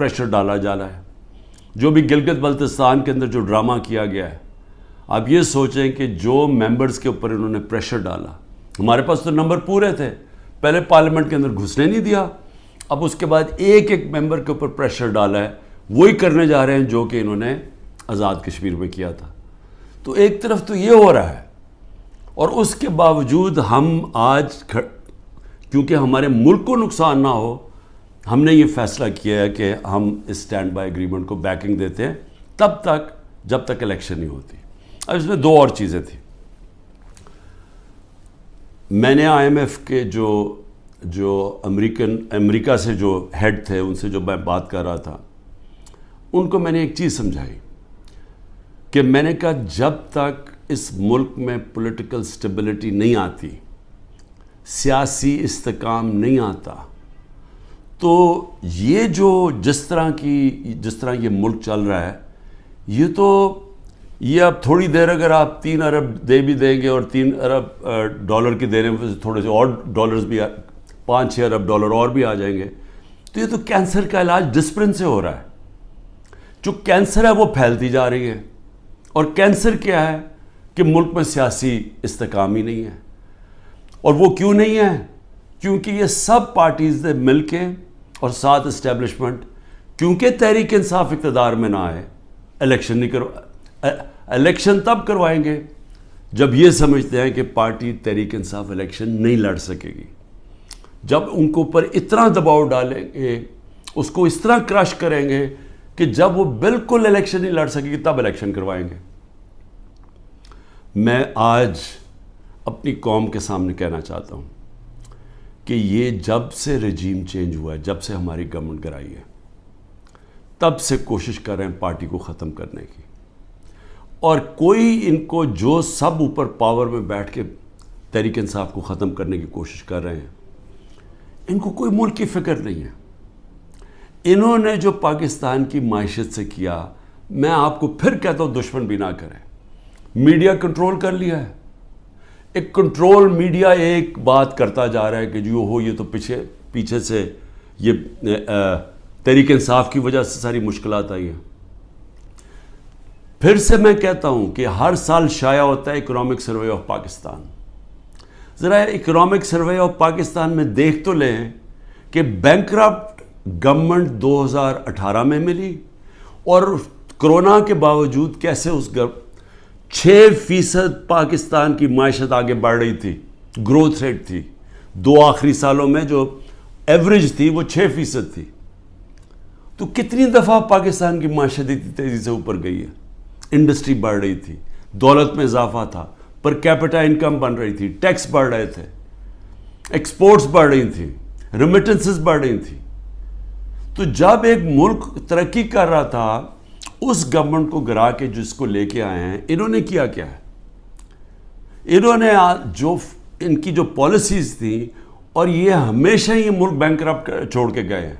Pressure ڈالا جا رہا ہے. جو بھی گلگت بلتستان کے اندر جو ڈرامہ کیا گیا ہے, آپ یہ سوچیں کہ جو ممبرز کے اوپر انہوں نے پریشر ڈالا, ہمارے پاس تو نمبر پورے تھے, پہلے پارلیمنٹ کے اندر گھسنے نہیں دیا, اب اس کے بعد ایک ایک ممبر کے اوپر پریشر ڈالا ہے, وہی کرنے جا رہے ہیں جو کہ انہوں نے آزاد کشمیر میں کیا تھا. تو ایک طرف تو یہ ہو رہا ہے, اور اس کے باوجود ہم آج کیونکہ ہمارے ملک کو نقصان نہ ہو, ہم نے یہ فیصلہ کیا ہے کہ ہم اس اسٹینڈ بائی ایگریمنٹ کو بیکنگ دیتے ہیں تب تک جب تک الیکشن نہیں ہوتی. اب اس میں دو اور چیزیں تھیں. میں نے آئی ایم ایف کے جو امریکہ سے جو ہیڈ تھے, ان سے جو میں بات کر رہا تھا, ان کو میں نے ایک چیز سمجھائی کہ میں نے کہا جب تک اس ملک میں پولیٹیکل سٹیبلٹی نہیں آتی, سیاسی استحکام نہیں آتا, تو یہ جس طرح یہ ملک چل رہا ہے, یہ اب تھوڑی دیر اگر آپ 3 ارب دے بھی دیں گے اور 3 ارب ڈالر کی دینے میں تھوڑے سے اور ڈالرز بھی 5-6 ارب ڈالر اور بھی آ جائیں گے, تو یہ تو کینسر کا علاج ڈسپلن سے ہو رہا ہے. جو کینسر ہے وہ پھیلتی جا رہی ہے, اور کینسر کیا ہے کہ ملک میں سیاسی استحکام ہی نہیں ہے. اور وہ کیوں نہیں ہے؟ کیونکہ یہ سب پارٹیز نے مل کے اور ساتھ اسٹیبلشمنٹ, کیونکہ تحریک انصاف اقتدار میں نہ آئے, الیکشن تب کروائیں گے جب یہ سمجھتے ہیں کہ پارٹی تحریک انصاف الیکشن نہیں لڑ سکے گی. جب ان کو اوپر اتنا دباؤ ڈالیں گے, اس کو اس طرح کرش کریں گے کہ جب وہ بالکل الیکشن نہیں لڑ سکے گی تب الیکشن کروائیں گے. میں آج اپنی قوم کے سامنے کہنا چاہتا ہوں کہ یہ جب سے رجیم چینج ہوا ہے, جب سے ہماری گورنمنٹ گرائی ہے, تب سے کوشش کر رہے ہیں پارٹی کو ختم کرنے کی. اور کوئی ان کو جو سب اوپر پاور میں بیٹھ کے تحریک انصاف کو ختم کرنے کی کوشش کر رہے ہیں, ان کو کوئی ملک کی فکر نہیں ہے. انہوں نے جو پاکستان کی معیشت سے کیا, میں آپ کو پھر کہتا ہوں دشمن بھی نہ کریں. میڈیا کنٹرول کر لیا ہے, ایک کنٹرول میڈیا ایک بات کرتا جا رہا ہے کہ جو ہو یہ تو پیچھے سے یہ تحریک انصاف کی وجہ سے ساری مشکلات آئی ہیں. پھر سے میں کہتا ہوں کہ ہر سال شائع ہوتا ہے اکنامک سروے آف پاکستان. ذرا اکنامک سروے آف پاکستان میں دیکھ تو لیں کہ بینکرپٹ گورنمنٹ 2018 میں ملی, اور کرونا کے باوجود کیسے اس 6% پاکستان کی معیشت آگے بڑھ رہی تھی, گروتھ ریٹ تھی. 2 آخری سالوں میں جو ایوریج تھی وہ 6% تھی. تو کتنی دفعہ پاکستان کی معیشت اتنی تیزی سے اوپر گئی ہے. انڈسٹری بڑھ رہی تھی, دولت میں اضافہ تھا, پر کیپٹا انکم بن رہی تھی, ٹیکس بڑھ رہے تھے, ایکسپورٹس بڑھ رہی تھیں, ریمیٹنسز بڑھ رہی تھیں. تو جب ایک ملک ترقی کر رہا تھا, اس گورنمنٹ کو گرا کے جس کو لے کے آئے ہیں, انہوں نے کیا ہے, انہوں نے ان کی جو پالیسیز تھیں, اور یہ ہمیشہ ہی ملک بینکرپٹ چھوڑ کے گئے ہیں.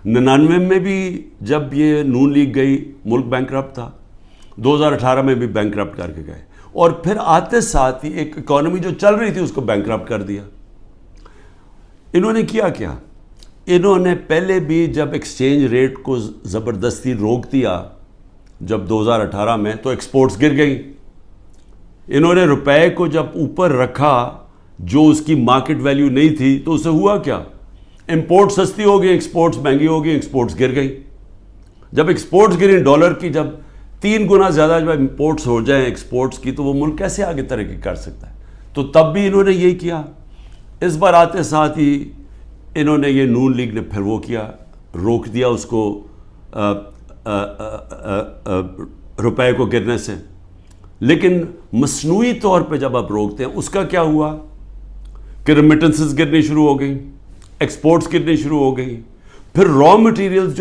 99 میں بھی جب یہ نون لیگ گئی ملک بینکرپٹ تھا, 2018 میں بھی بینکرپٹ کر کے گئے, اور پھر آتے ساتھ ہی ایک اکانومی جو چل رہی تھی اس کو بینکرپٹ کر دیا. انہوں نے کیا انہوں نے پہلے بھی جب ایکسچینج ریٹ کو زبردستی روک دیا جب 2018 میں, تو ایکسپورٹس گر گئیں. انہوں نے روپے کو جب اوپر رکھا جو اس کی مارکیٹ ویلیو نہیں تھی, تو اسے ہوا کیا, امپورٹ سستی ہو گئی, ایکسپورٹس مہنگی ہو گئی, ایکسپورٹس گر گئی. جب ایکسپورٹس گریں ڈالر کی جب 3 گنا زیادہ جب امپورٹس ہو جائیں ایکسپورٹس کی, تو وہ ملک کیسے آگے ترقی کر سکتا ہے. تو تب بھی انہوں نے یہی کیا. اس بار آتے ساتھ ہی انہوں نے یہ نون لیگ نے پھر وہ کیا, روک دیا اس کو روپے کو گرنے سے. لیکن مصنوعی طور پہ جب آپ روکتے ہیں, اس کا کیا ہوا کہ ریمیٹنسز گرنی شروع ہو گئی, ایکسپورٹس گرنی شروع ہو گئی. پھر را مٹیریلز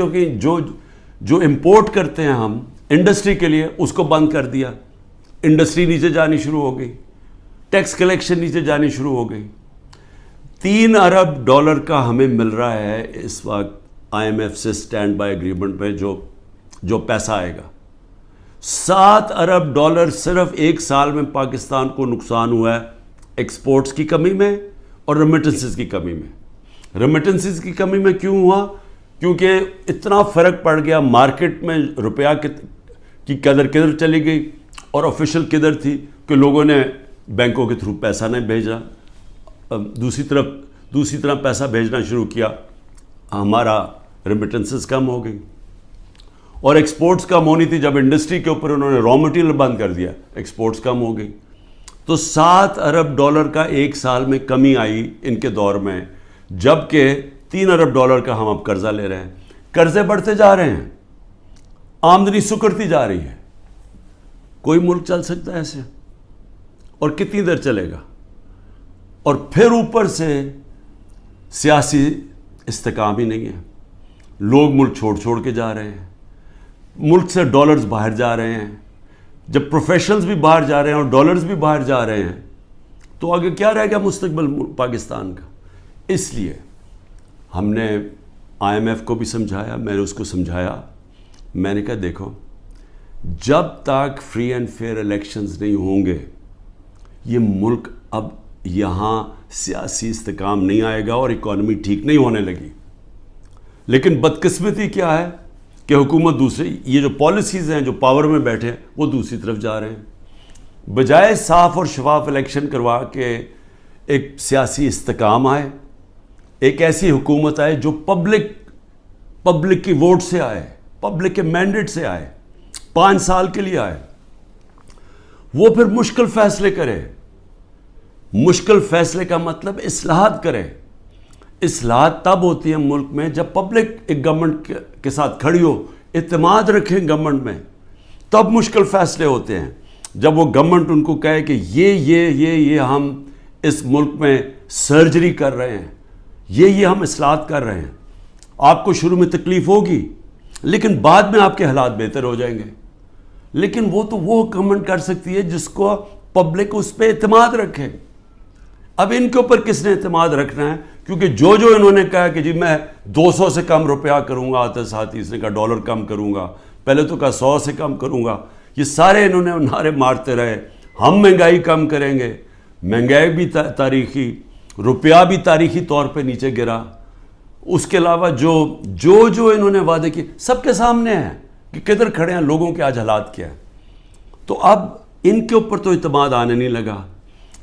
جو امپورٹ کرتے ہیں ہم انڈسٹری کے لیے, اس کو بند کر دیا, انڈسٹری نیچے جانی شروع ہو گئی, ٹیکس کلیکشن نیچے جانی شروع ہو گئی. 3 ارب ڈالر کا ہمیں مل رہا ہے اس وقت آئی ایم ایف سے اسٹینڈ بائی ایگریمنٹ پہ جو پیسہ آئے گا. 7 ارب ڈالر صرف 1 سال میں پاکستان کو نقصان ہوا ہے ایکسپورٹس کی کمی میں اور ریمیٹنسز کی کمی میں. ریمیٹنسز کی کمی میں کیوں ہوا؟ کیونکہ اتنا فرق پڑ گیا مارکیٹ میں، روپیہ کی قدر کدھر چلی گئی اور آفیشیل کدھر تھی کہ لوگوں نے بینکوں کے تھرو پیسہ نہیں بھیجا، دوسری طرح پیسہ بھیجنا شروع کیا، ہمارا ریمیٹنسز کم ہو گئی اور ایکسپورٹس کم ہونی تھی. جب انڈسٹری کے اوپر انہوں نے را مٹیریل بند کر دیا، ایکسپورٹس کم ہو گئی. تو $7 ارب کا ایک سال میں کمی آئی ان کے دور میں، جبکہ $3 ارب کا ہم اب قرضہ لے رہے ہیں. قرضے بڑھتے جا رہے ہیں، آمدنی سکڑتی جا رہی ہے. کوئی ملک چل سکتا ہے ایسے؟ اور کتنی دیر چلے گا؟ اور پھر اوپر سے سیاسی استحکام ہی نہیں ہے. لوگ ملک چھوڑ کے جا رہے ہیں، ملک سے ڈالرز باہر جا رہے ہیں. جب پروفیشنلز بھی باہر جا رہے ہیں اور ڈالرز بھی باہر جا رہے ہیں تو آگے کیا رہے گا مستقبل پاکستان کا؟ اس لیے ہم نے IMF کو بھی سمجھایا، میں نے اس کو سمجھایا، میں نے کہا دیکھو جب تک فری اینڈ فیئر الیکشنز نہیں ہوں گے یہ ملک اب یہاں سیاسی استحکام نہیں آئے گا اور اکانومی ٹھیک نہیں ہونے لگی. لیکن بدقسمتی کیا ہے کہ حکومت دوسری، یہ جو پالیسیز ہیں جو پاور میں بیٹھے ہیں وہ دوسری طرف جا رہے ہیں. بجائے صاف اور شفاف الیکشن کروا کے ایک سیاسی استحکام آئے، ایک ایسی حکومت آئے جو پبلک کی ووٹ سے آئے، پبلک کے مینڈیٹ سے آئے، 5 سال کے لیے آئے، وہ پھر مشکل فیصلے کرے. مشکل فیصلے کا مطلب اصلاحات کرے. اصلاحات تب ہوتی ہیں ملک میں جب پبلک ایک گورنمنٹ کے ساتھ کھڑی ہو، اعتماد رکھیں گورنمنٹ میں، تب مشکل فیصلے ہوتے ہیں. جب وہ گورنمنٹ ان کو کہے کہ یہ ہم اس ملک میں سرجری کر رہے ہیں، یہ ہم اصلاحات کر رہے ہیں، آپ کو شروع میں تکلیف ہوگی لیکن بعد میں آپ کے حالات بہتر ہو جائیں گے. لیکن وہ گورنمنٹ کر سکتی ہے جس کو پبلک اس پہ اعتماد رکھے. اب ان کے اوپر کس نے اعتماد رکھنا ہے؟ کیونکہ جو انہوں نے کہا کہ جی میں 200 سے کم روپیہ کروں گا، آتے ساتھ اس نے کہا $1 کم کروں گا، پہلے تو کہا 100 سے کم کروں گا، یہ سارے انہوں نے نعرے مارتے رہے. ہم مہنگائی کم کریں گے، مہنگائی بھی تاریخی، روپیہ بھی تاریخی طور پہ نیچے گرا. اس کے علاوہ جو انہوں نے وعدے کیے سب کے سامنے ہیں کہ کدھر کھڑے ہیں، لوگوں کے آج حالات کیا ہے. تو اب ان کے اوپر تو اعتماد آنے نہیں لگا.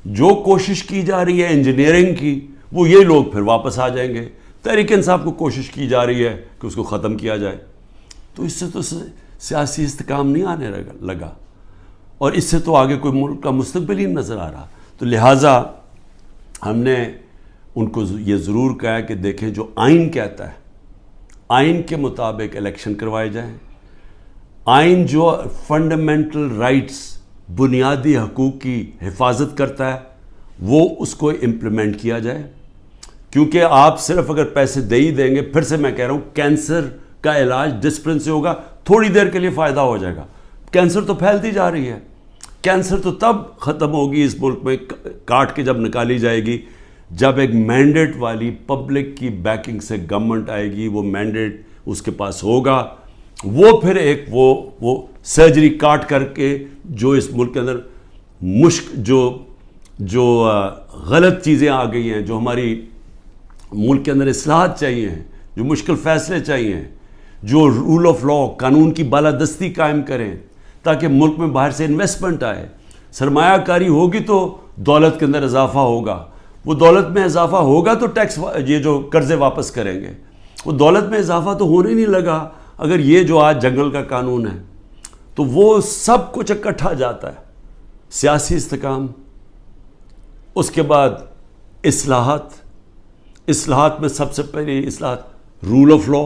جو کوشش کی جا رہی ہے انجینئرنگ کی، وہ یہ لوگ پھر واپس آ جائیں گے. تحریک انصاف کو کوشش کی جا رہی ہے کہ اس کو ختم کیا جائے. تو اس سے تو سیاسی استحکام نہیں آنے لگا اور اس سے تو آگے کوئی ملک کا مستقبل ہی نظر آ رہا. تو لہٰذا ہم نے ان کو یہ ضرور کہا کہ دیکھیں جو آئین کہتا ہے، آئین کے مطابق الیکشن کروائے جائیں. آئین جو فنڈامنٹل رائٹس، بنیادی حقوق کی حفاظت کرتا ہے، وہ اس کو امپلیمنٹ کیا جائے. کیونکہ آپ صرف اگر پیسے دے ہی دیں گے، پھر سے میں کہہ رہا ہوں کینسر کا علاج ڈسپلن سے ہوگا، تھوڑی دیر کے لیے فائدہ ہو جائے گا. کینسر تو پھیلتی جا رہی ہے. کینسر تو تب ختم ہوگی اس ملک میں، کاٹ کے جب نکالی جائے گی، جب ایک مینڈیٹ والی پبلک کی بیکنگ سے گورنمنٹ آئے گی. وہ مینڈیٹ اس کے پاس ہوگا، وہ پھر ایک وہ سرجری کاٹ کر کے جو اس ملک کے اندر جو غلط چیزیں آ گئی ہیں، جو ہماری ملک کے اندر اصلاحات چاہیے ہیں، جو مشکل فیصلے چاہیے ہیں، جو رول آف لا، قانون کی بالادستی قائم کریں تاکہ ملک میں باہر سے انویسٹمنٹ آئے. سرمایہ کاری ہوگی تو دولت کے اندر اضافہ ہوگا. وہ دولت میں اضافہ ہوگا تو ٹیکس، یہ جو قرضے واپس کریں گے. وہ دولت میں اضافہ تو ہونے نہیں لگا اگر یہ جو آج جنگل کا قانون ہے. تو وہ سب کچھ اکٹھا جاتا ہے. سیاسی استحکام، اس کے بعد اصلاحات میں سب سے پہلی اصلاحات رول آف لا،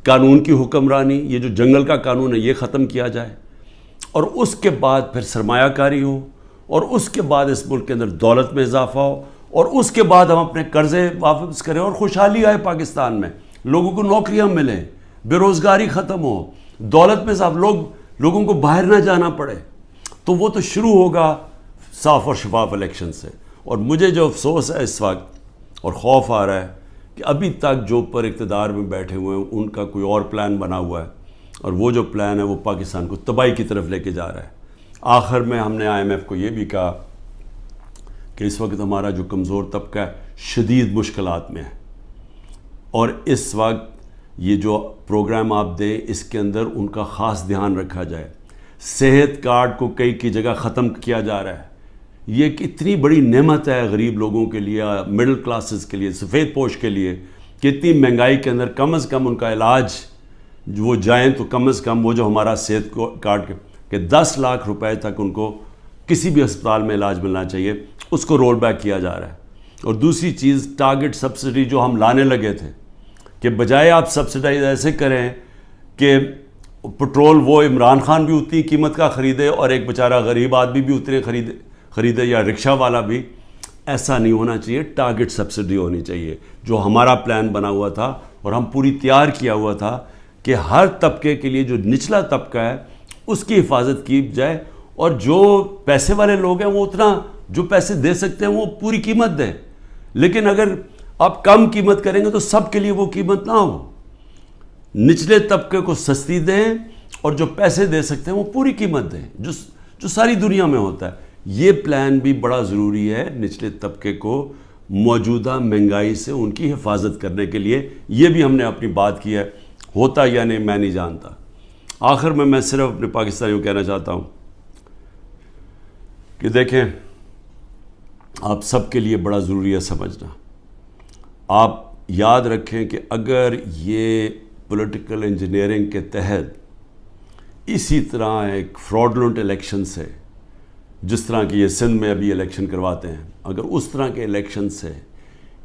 قانون کی حکمرانی. یہ جو جنگل کا قانون ہے یہ ختم کیا جائے، اور اس کے بعد پھر سرمایہ کاری ہو، اور اس کے بعد اس ملک کے اندر دولت میں اضافہ ہو، اور اس کے بعد ہم اپنے قرضے واپس کریں اور خوشحالی آئے پاکستان میں، لوگوں کو نوکریاں ملیں، بے روزگاری ختم ہو، دولت میں اضافہ، لوگوں کو باہر نہ جانا پڑے. تو وہ تو شروع ہوگا صاف اور شفاف الیکشن سے. اور مجھے جو افسوس ہے اس وقت اور خوف آ رہا ہے کہ ابھی تک جو اوپر اقتدار میں بیٹھے ہوئے ہیں ان کا کوئی اور پلان بنا ہوا ہے، اور وہ جو پلان ہے وہ پاکستان کو تباہی کی طرف لے کے جا رہا ہے. آخر میں ہم نے IMF کو یہ بھی کہا کہ اس وقت ہمارا جو کمزور طبقہ ہے شدید مشکلات میں ہے، اور اس وقت یہ جو پروگرام آپ دیں اس کے اندر ان کا خاص دھیان رکھا جائے. صحت کارڈ کو کئی کی جگہ ختم کیا جا رہا ہے. یہ ایک اتنی بڑی نعمت ہے غریب لوگوں کے لیے, مڈل کلاسز کے لیے, سفید پوش کے لیے, کہ اتنی مہنگائی کے اندر کم از کم ان کا علاج وہ جائیں تو کم از کم وہ جو ہمارا صحت کارڈ کہ 10 لاکھ روپے تک ان کو کسی بھی ہسپتال میں علاج ملنا چاہیے, اس کو رول بیک کیا جا رہا ہے. اور دوسری چیز ٹارگٹ سبسڈی جو ہم لانے لگے تھے کہ بجائے آپ سبسڈائز ایسے کریں کہ پٹرول وہ عمران خان بھی اتنی قیمت کا خریدے اور ایک بیچارہ غریب آدمی بھی اتنے خریدے یا رکشہ والا بھی, ایسا نہیں ہونا چاہیے. ٹارگٹ سبسڈی ہونی چاہیے جو ہمارا پلان بنا ہوا تھا اور ہم پوری تیار کیا ہوا تھا کہ ہر طبقے کے لیے جو نچلا طبقہ ہے اس کی حفاظت کی جائے, اور جو پیسے والے لوگ ہیں وہ اتنا جو پیسے دے سکتے ہیں وہ پوری قیمت دیں. لیکن اگر آپ کم قیمت کریں گے تو سب کے لیے وہ قیمت نہ ہو. نچلے طبقے کو سستی دیں اور جو پیسے دے سکتے ہیں وہ پوری قیمت دیں, جو ساری دنیا میں ہوتا ہے. یہ پلان بھی بڑا ضروری ہے نچلے طبقے کو موجودہ مہنگائی سے ان کی حفاظت کرنے کے لیے. یہ بھی ہم نے اپنی بات کی ہے. ہوتا یا نہیں میں نہیں جانتا. آخر میں صرف اپنے پاکستانیوں کو کہنا چاہتا ہوں کہ دیکھیں, آپ سب کے لیے بڑا ضروری ہے سمجھنا. آپ یاد رکھیں کہ اگر یہ پولیٹیکل انجینئرنگ کے تحت اسی طرح ایک فراڈلنٹ الیکشن سے, جس طرح کی یہ سندھ میں ابھی الیکشن کرواتے ہیں, اگر اس طرح کے الیکشن سے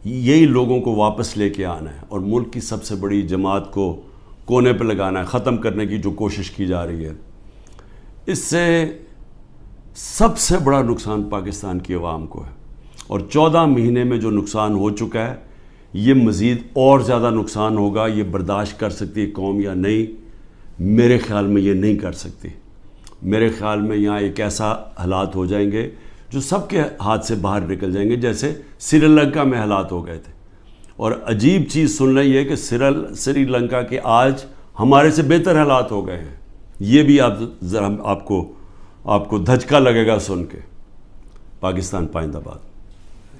یہی لوگوں کو واپس لے کے آنا ہے اور ملک کی سب سے بڑی جماعت کو کونے پہ لگانا ہے, ختم کرنے کی جو کوشش کی جا رہی ہے, اس سے سب سے بڑا نقصان پاکستان کی عوام کو ہے. اور 14 مہینے میں جو نقصان ہو چکا ہے یہ مزید اور زیادہ نقصان ہوگا. یہ برداشت کر سکتی ہے قوم یا نہیں؟ میرے خیال میں یہ نہیں کر سکتی. میرے خیال میں یہاں ایک ایسا حالات ہو جائیں گے جو سب کے ہاتھ سے باہر نکل جائیں گے, جیسے سری لنکا میں حالات ہو گئے تھے. اور عجیب چیز سن رہی ہے کہ سری لنکا کے آج ہمارے سے بہتر حالات ہو گئے ہیں. یہ بھی آپ کو دھچکا لگے گا سن کے. پاکستان پائندہ باد.